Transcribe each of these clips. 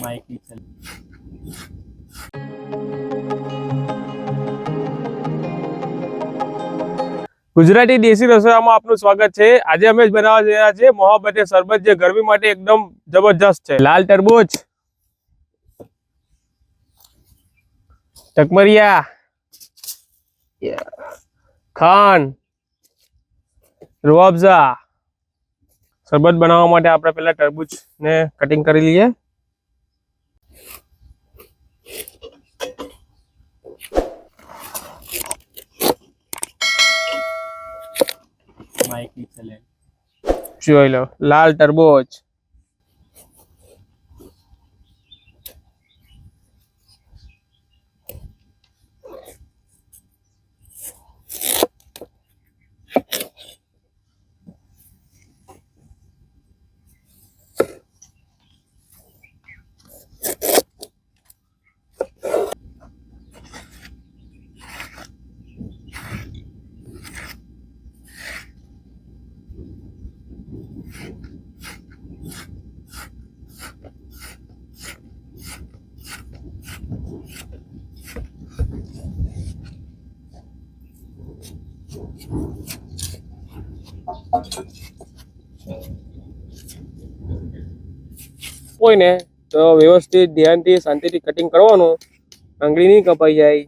Mike નીચે ગુજરાતી દેશી રસોડામાં આપનું સ્વાગત છે। આજે અમે બનાવવા જઈ રહ્યા છીએ મોહબ્બતે શરબત, જે ગરમી માટે એકદમ જબરજસ્ત છે। લાલ તરબૂચ, ટકમરિયા, ખાંડ, રૂઅફઝા। શરબત બનાવવા માટે આપણે પહેલા તરબૂચને કટિંગ કરી લઈએ। माइक नीचे ले જોઈ લો લાલ તરબૂચ, કોઈ ને તો વ્યવસ્થિત ધ્યાનથી શાંતિથી કટિંગ કરવાનું, આંગળી નહીં કપાઈ જાય,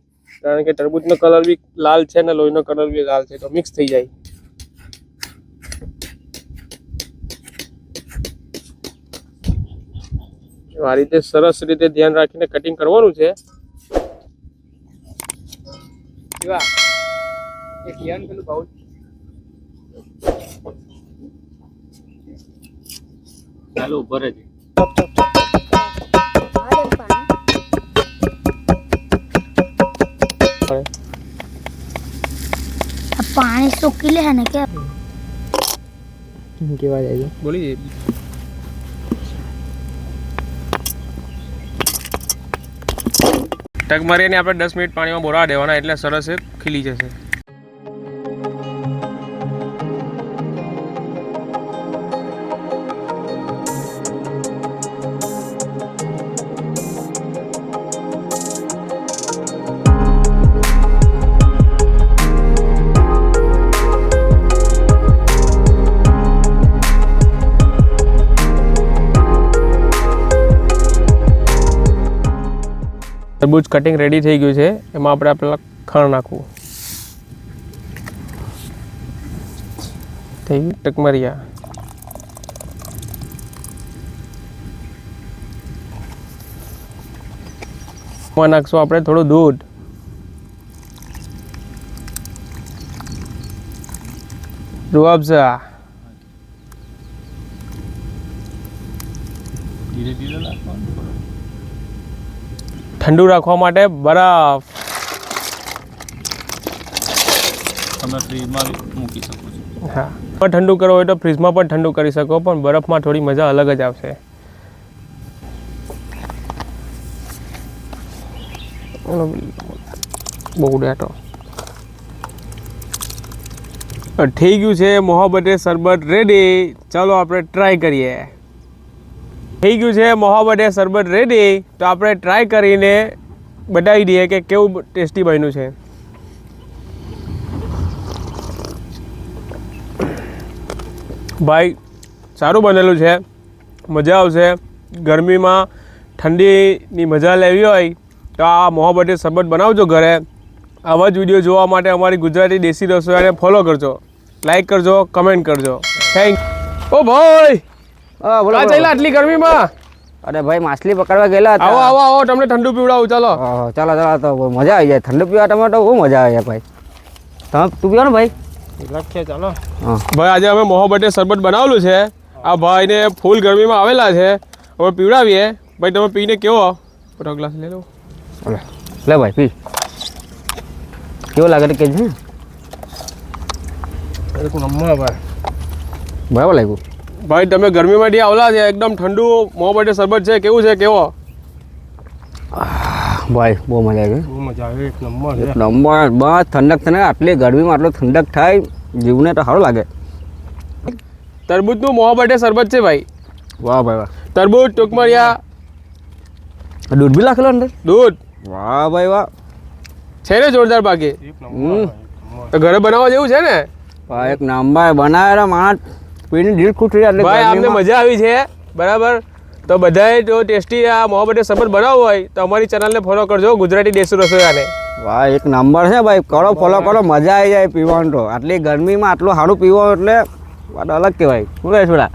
કારણ કે તરબૂચનો કલર બી લાલ છે ને લોહીનો કલર બી લાલ છે, તો મિક્સ થઈ જાય। આ રીતે સરસ રીતે ધ્યાન રાખીને કટિંગ કરવાનું છે। ચાલો ઉપર જ पानी सूखी है ना क्या केवा जाएगा बोलिए। ટકમરિયાને આપણે 10 મિનિટ પાણીમાં બોળવા દેવાના, એટલે સરસ ખીલી જશે। તરબૂચ કટિંગ રેડી થઈ ગયું છે। એમાં આપણે પેલા ખાંડ નાખવું, થઈ ગયું ટકમરિયા, એમાં નાખશું આપણે થોડું દૂધ, રૂઅફઝા, ધીરે ધીરે નાખવાનું, ઠંડુ રાખવા માટે બરફ, તમે ફ્રીજમાં મૂકી શકો છો। હા, પણ ઠંડુ કરવું હોય તો ફ્રીજમાં પણ ઠંડુ કરી શકો, પણ બરફમાં થોડી મજા અલગ જ આવશે। બહુ ડેટો થઈ ગયું છે મોહબ્બતે શરબત રેડી। ચાલો આપણે ટ્રાય કરીએ। થઈ ગયું છે મોહબ્બતે શરબત રેડી, તો આપણે ટ્રાય કરીને બતાવી દઈએ કે કેવું ટેસ્ટી બન્યું છે। ભાઈ સારું બનેલું છે, મજા આવશે। ગરમીમાં ઠંડીની મજા લેવી હોય તો આ મોહબ્બતે શરબત બનાવજો ઘરે। આવા જ વિડીયો જોવા માટે અમારી ગુજરાતી દેશી રસોડાને ફોલો કરજો, લાઈક કરજો, કમેન્ટ કરજો। થેન્ક ઓ ભાઈ બોલો ચાલ્યા આટલી ગરમીમાં? અરે ભાઈ માછલી પકડવા ગયેલા હતા। આવો આવો આવો, તમને ઠંડુ પીવડાવું। ચાલો ચાલો ચાલો, તો મજા આવી જાય ઠંડુ પીવા, તમે તો બહુ મજા આવે ભાઈ। તમે તું પીવો ને ભાઈ? લખીએ ચાલો। ભાઈ આજે અમે મોહબ્બતે શરબત બનાવેલું છે। આ ભાઈને ફૂલ ગરમીમાં આવેલા છે, હવે પીવડાવીએ। ભાઈ તમે પીને કેવો? મોટો ગ્લાસ લઈ લો, લે ભાઈ પી, કેવો લાગે કે છે? એક નંબર ભાઈ, બરાબર લાગ્યું ભાઈ। તમે ગરમીમાંથી આવલા છે, એકદમ ઠંડુ મોહબ્બતે શરબત છે, કેવું છે? કેવો ભાઈ? બહુ મજા આવી, બહુ મજા આવી, એક નંબર એક નંબર। બસ ઠંડક થઈને આટલી ગરમીમાં આટલો ઠંડક થાય, જીવને તો સારું લાગે। તરબૂચનું મોહબ્બતે શરબત છે ભાઈ। વાહ ભાઈ વાહ। તરબૂચ, ટુકમરિયા, દૂધ બી નાખેલો અંદર દૂધ વાહ ભાઈ વાહ છે ને જોરદાર બાકી હમ તો ઘરે બનાવવા જેવું છે ને ભાઈ એક નંબર બનાવેલા માણસ પીને દિલ ખુશ થઈ જાય એટલે ભાઈ અમને ગરમીમાં- મજા આવી છે બરાબર તો બધાએ જો ટેસ્ટી આ મોહબ્બતે સંબંધ બનાવવો હોય તો અમારી ચેનલને ફોલો કરજો ગુજરાતી દેશી રસોઈયાને વાહ એક નંબર છે ભાઈ કરો ફોલો કરો મજા આવી જાય પીવાનું તો આટલી ગરમીમાં આટલું સારું પીવો એટલે વાત અલગ કહેવાય શું કહે છોડા